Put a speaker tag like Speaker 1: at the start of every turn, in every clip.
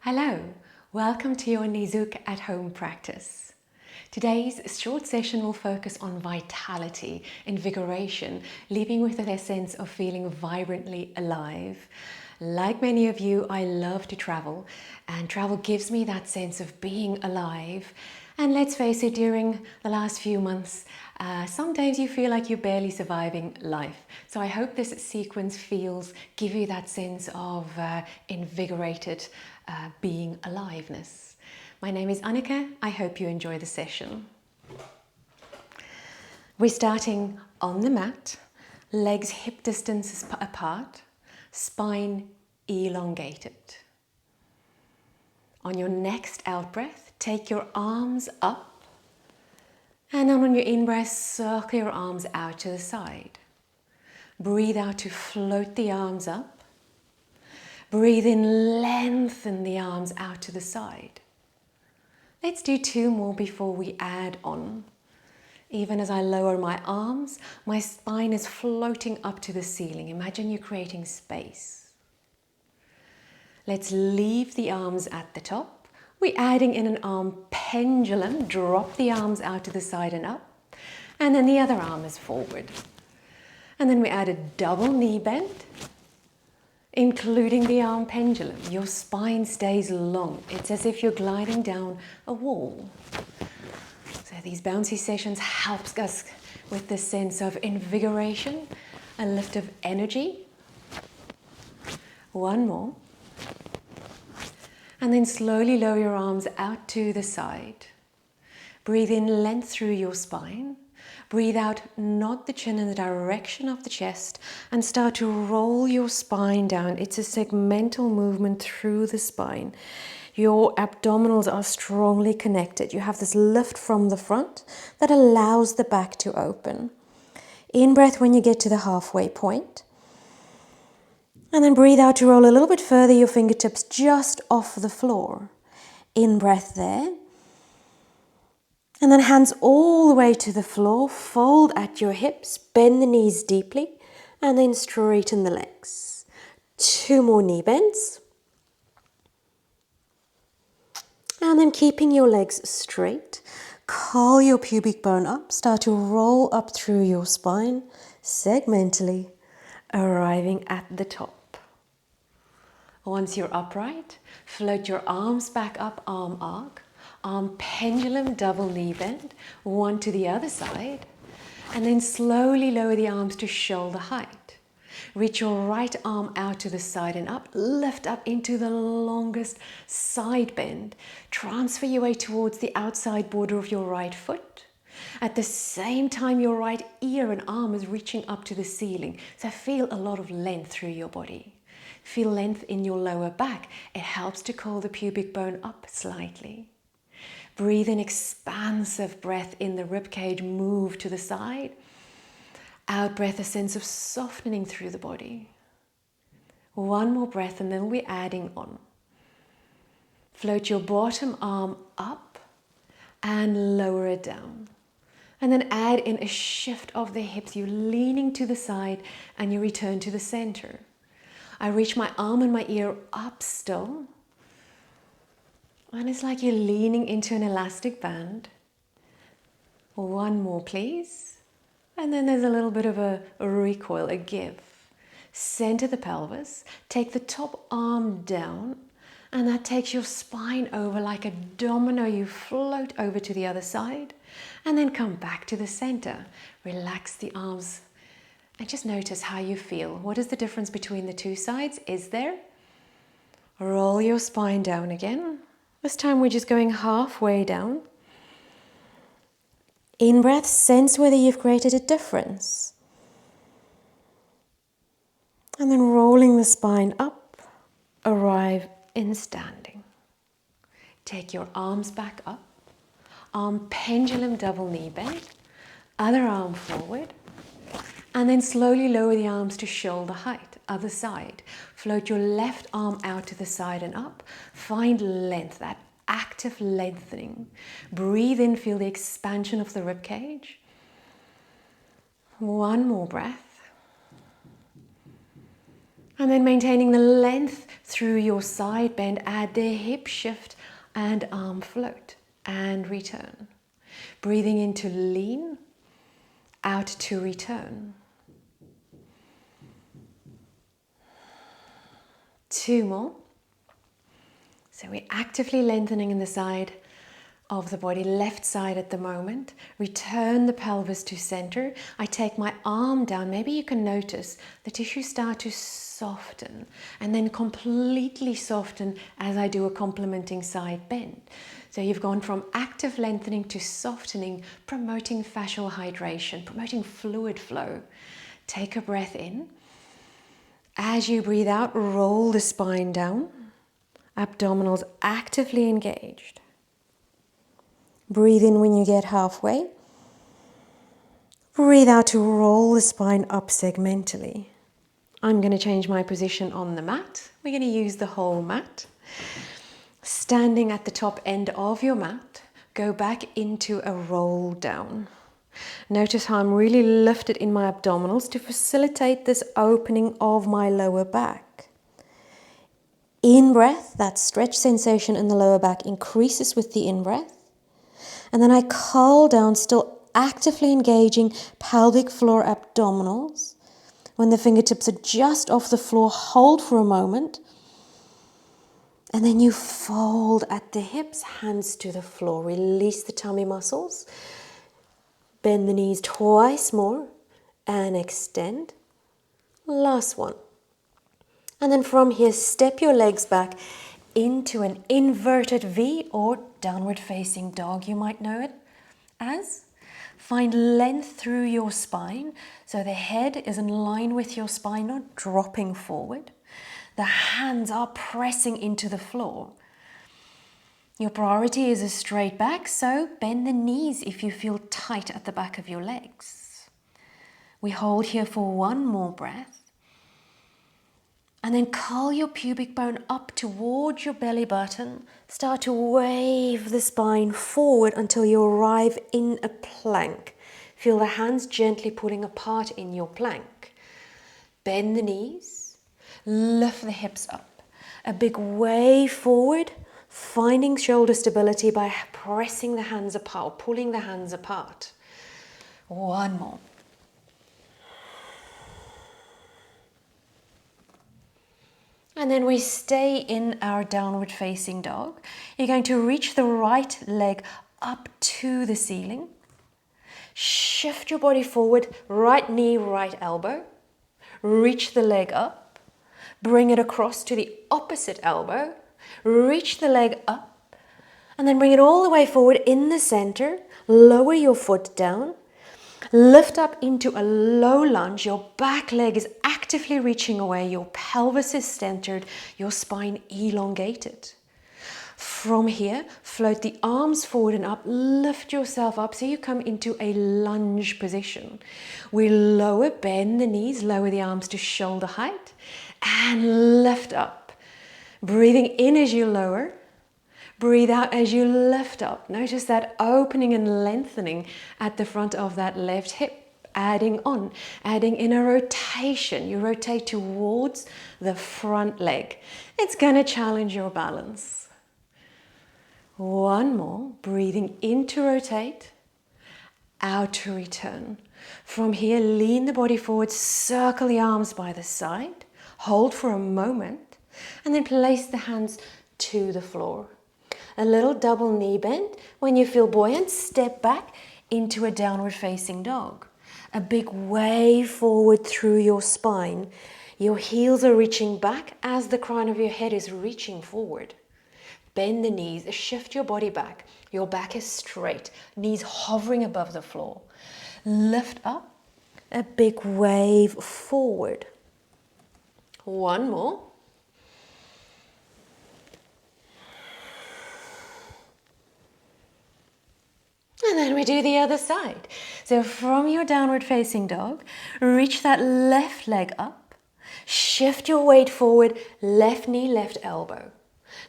Speaker 1: Hello, welcome to your Nizuk at home practice. Today's short session will focus on vitality, invigoration, leaving with a sense of feeling vibrantly alive. Like many of you, I love to travel, and travel gives me that sense of being alive. And let's face it, during the last few months, some days you feel like you're barely surviving life. So I hope this sequence give you that sense of invigorated being aliveness. My name is Anneke. I hope you enjoy the session. We're starting on the mat, legs hip distance apart, spine elongated. On your next out breath, take your arms up, and then on your in-breath, circle your arms out to the side. Breathe out to float the arms up. Breathe in, lengthen the arms out to the side. Let's do 2 more before we add on. Even as I lower my arms, my spine is floating up to the ceiling. Imagine you're creating space. Let's leave the arms at the top. We're adding in an arm pendulum. Drop the arms out to the side and up. And then the other arm is forward. And then we add a double knee bend, including the arm pendulum. Your spine stays long. It's as if you're gliding down a wall. So these bouncy sessions help us with this sense of invigoration, a lift of energy. 1 more. And then slowly lower your arms out to the side. Breathe in length through your spine. Breathe out, nod the chin in the direction of the chest and start to roll your spine down. It's a segmental movement through the spine. Your abdominals are strongly connected. You have this lift from the front that allows the back to open. In breath when you get to the halfway point. And then breathe out to roll a little bit further, your fingertips just off the floor. In breath there. And then hands all the way to the floor, fold at your hips, bend the knees deeply, and then straighten the legs. 2 more knee bends. And then keeping your legs straight, curl your pubic bone up, start to roll up through your spine, segmentally, arriving at the top. Once you're upright, float your arms back up, arm arc. Arm pendulum, double knee bend, 1 to the other side, and then slowly lower the arms to shoulder height. Reach your right arm out to the side and up, lift up into the longest side bend. Transfer your weight towards the outside border of your right foot. At the same time, your right ear and arm is reaching up to the ceiling, so feel a lot of length through your body. Feel length in your lower back. It helps to curl the pubic bone up slightly. Breathe in expansive breath in the ribcage, move to the side. Out breath, a sense of softening through the body. 1 more breath and then we're adding on. Float your bottom arm up and lower it down. And then add in a shift of the hips. You're leaning to the side and you return to the center. I reach my arm and my ear up still. And it's like you're leaning into an elastic band. 1 more, please. And then there's a little bit of a recoil, a give. Center the pelvis. Take the top arm down. And that takes your spine over like a domino. You float over to the other side. And then come back to the center. Relax the arms. And just notice how you feel. What is the difference between the 2 sides? Is there? Roll your spine down again. This time we're just going halfway down. In breath, sense whether you've created a difference. And then rolling the spine up, arrive in standing. Take your arms back up. Arm pendulum, double knee bend. Other arm forward. And then slowly lower the arms to shoulder height, other side. Float your left arm out to the side and up. Find length, that active lengthening. Breathe in, feel the expansion of the rib cage. 1 more breath. And then maintaining the length through your side bend, add the hip shift and arm float and return. Breathing in to lean, out to return. 2 more. So we're actively lengthening in the side of the body, left side at the moment. Return the pelvis to center. I take my arm down. Maybe you can notice the tissue start to soften and then completely soften as I do a complementing side bend. So you've gone from active lengthening to softening, promoting fascial hydration, promoting fluid flow. Take a breath in. As you breathe out, roll the spine down. Abdominals actively engaged. Breathe in when you get halfway. Breathe out to roll the spine up segmentally. I'm going to change my position on the mat. We're going to use the whole mat. Standing at the top end of your mat, go back into a roll down. Notice how I'm really lifted in my abdominals to facilitate this opening of my lower back. In breath, that stretch sensation in the lower back increases with the in breath. And then I curl down, still actively engaging pelvic floor abdominals. When the fingertips are just off the floor, hold for a moment. And then you fold at the hips, hands to the floor. Release the tummy muscles. Bend the knees twice more and extend. Last one. And then from here, step your legs back into an inverted V or downward facing dog, you might know it as. Find length through your spine, so the head is in line with your spine, not dropping forward. The hands are pressing into the floor. Your priority is a straight back, so bend the knees if you feel tight at the back of your legs. We hold here for 1 more breath. And then curl your pubic bone up towards your belly button. Start to wave the spine forward until you arrive in a plank. Feel the hands gently pulling apart in your plank. Bend the knees. Lift the hips up. A big wave forward, finding shoulder stability by pressing the hands apart or pulling the hands apart. 1 more. And then we stay in our downward facing dog. You're going to reach the right leg up to the ceiling. Shift your body forward, right knee, right elbow. Reach the leg up. Bring it across to the opposite elbow. Reach the leg up. And then bring it all the way forward in the center. Lower your foot down. Lift up into a low lunge. Your back leg is actively reaching away. Your pelvis is centered. Your spine elongated. From here, float the arms forward and up. Lift yourself up so you come into a lunge position. We lower, bend the knees, lower the arms to shoulder height, and lift up. Breathing in as you lower. Breathe out as you lift up. Notice that opening and lengthening at the front of that left hip. Adding on, adding in a rotation. You rotate towards the front leg. It's going to challenge your balance. 1 more. Breathing in to rotate, out to return. From here, lean the body forward, circle the arms by the side. Hold for a moment, and then place the hands to the floor. A little double knee bend. When you feel buoyant, step back into a downward facing dog. A big wave forward through your spine. Your heels are reaching back as the crown of your head is reaching forward. Bend the knees, shift your body back. Your back is straight, knees hovering above the floor. Lift up, a big wave forward. 1 more. And then we do the other side. So from your downward facing dog, reach that left leg up. Shift your weight forward, left knee, left elbow.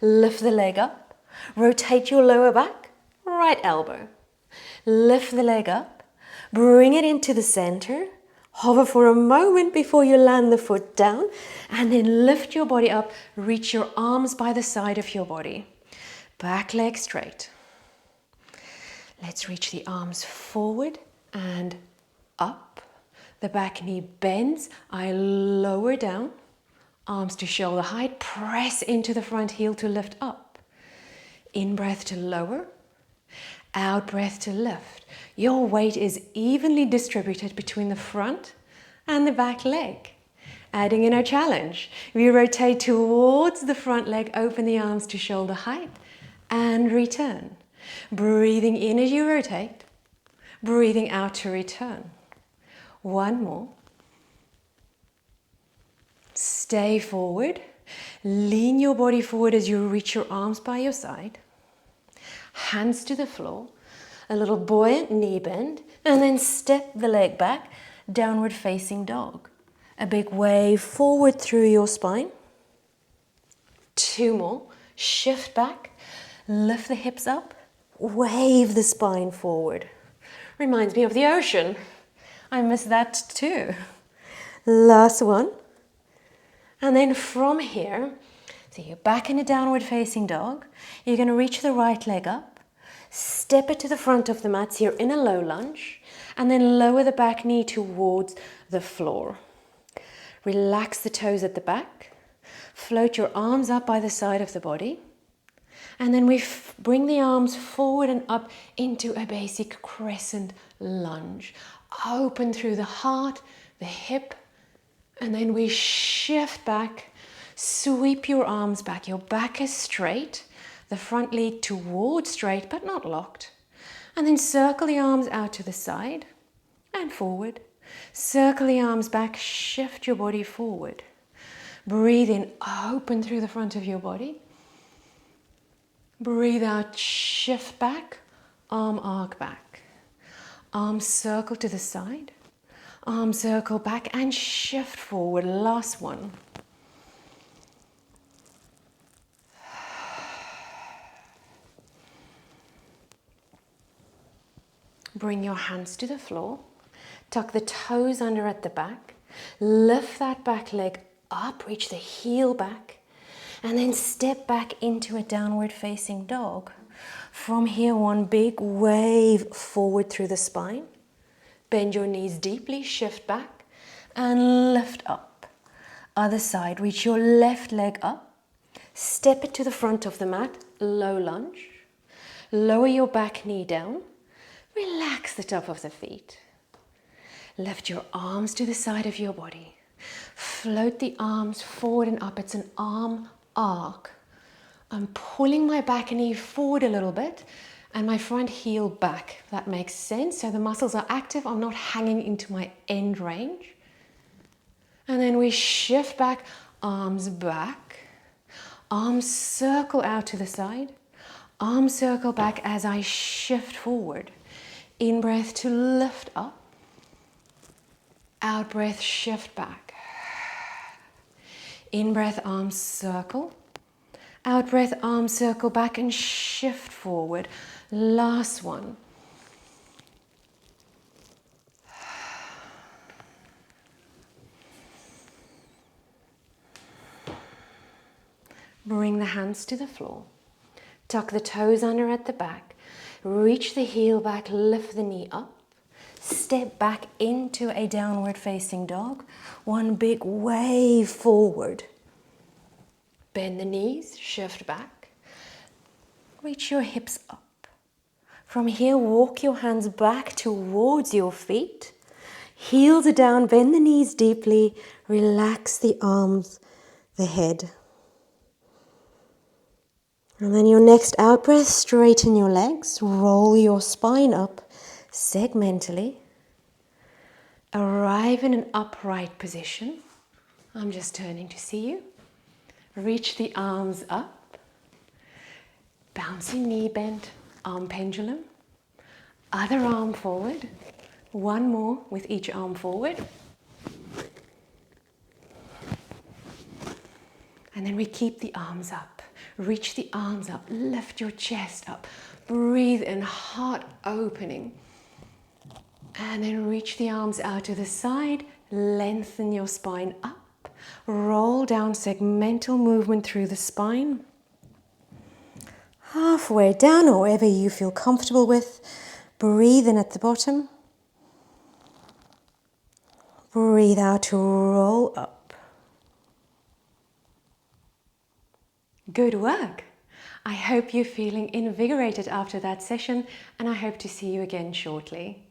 Speaker 1: Lift the leg up. Rotate your lower back, right elbow. Lift the leg up. Bring it into the center. Hover for a moment before you land the foot down, and then lift your body up. Reach your arms by the side of your body. Back leg straight. Let's reach the arms forward and up. The back knee bends. I lower down. Arms to shoulder height. Press into the front heel to lift up. In breath to lower. Out breath to lift. Your weight is evenly distributed between the front and the back leg. Adding in our challenge. We rotate towards the front leg. Open the arms to shoulder height and return. Breathing in as you rotate. Breathing out to return. One more. Stay forward. Lean your body forward as you reach your arms by your side. Hands to the floor. A little buoyant knee bend. And then step the leg back. Downward facing dog. A big wave forward through your spine. Two more. Shift back. Lift the hips up. Wave the spine forward. Reminds me of the ocean. I miss that too. Last one. And then from here, so you're back in a downward facing dog. You're going to reach the right leg up. Step it to the front of the mat, so you're in a low lunge. And then lower the back knee towards the floor. Relax the toes at the back. Float your arms up by the side of the body. And then we bring the arms forward and up into a basic crescent lunge. Open through the heart, the hip, and then we shift back. Sweep your arms back. Your back is straight. The front leg towards straight, but not locked. And then circle the arms out to the side and forward. Circle the arms back. Shift your body forward. Breathe in, open through the front of your body. Breathe out, shift back, arm arc back. Arms circle to the side, arm circle back and shift forward. Last one. Bring your hands to the floor, tuck the toes under at the back, lift that back leg up, reach the heel back. And then step back into a downward facing dog. From here, one big wave forward through the spine. Bend your knees deeply, shift back and lift up. Other side, reach your left leg up. Step it to the front of the mat, low lunge. Lower your back knee down. Relax the top of the feet. Lift your arms to the side of your body. Float the arms forward and up. It's an arm arc. I'm pulling my back knee forward a little bit and my front heel back. That makes sense. So the muscles are active. I'm not hanging into my end range. And then we shift back, arms back. Arms circle out to the side. Arms circle back as I shift forward. In breath to lift up. Out breath, shift back. In breath, arms circle. Out breath, arms circle back and shift forward. Last one. Bring the hands to the floor. Tuck the toes under at the back. Reach the heel back, lift the knee up. Step back into a downward facing dog. One big wave forward. Bend the knees, shift back. Reach your hips up. From here, walk your hands back towards your feet. Heels are down, bend the knees deeply. Relax the arms, the head. And then your next out breath, straighten your legs. Roll your spine up. Segmentally, arrive in an upright position. I'm just turning to see you. Reach the arms up. Bouncing knee bend, arm pendulum. Other arm forward. One more with each arm forward. And then we keep the arms up. Reach the arms up. Lift your chest up. Breathe in, heart opening. And then reach the arms out to the side, lengthen your spine up, roll down, segmental movement through the spine. Halfway down, or wherever you feel comfortable with, breathe in at the bottom. Breathe out to roll up. Good work. I hope you're feeling invigorated after that session, and I hope to see you again shortly.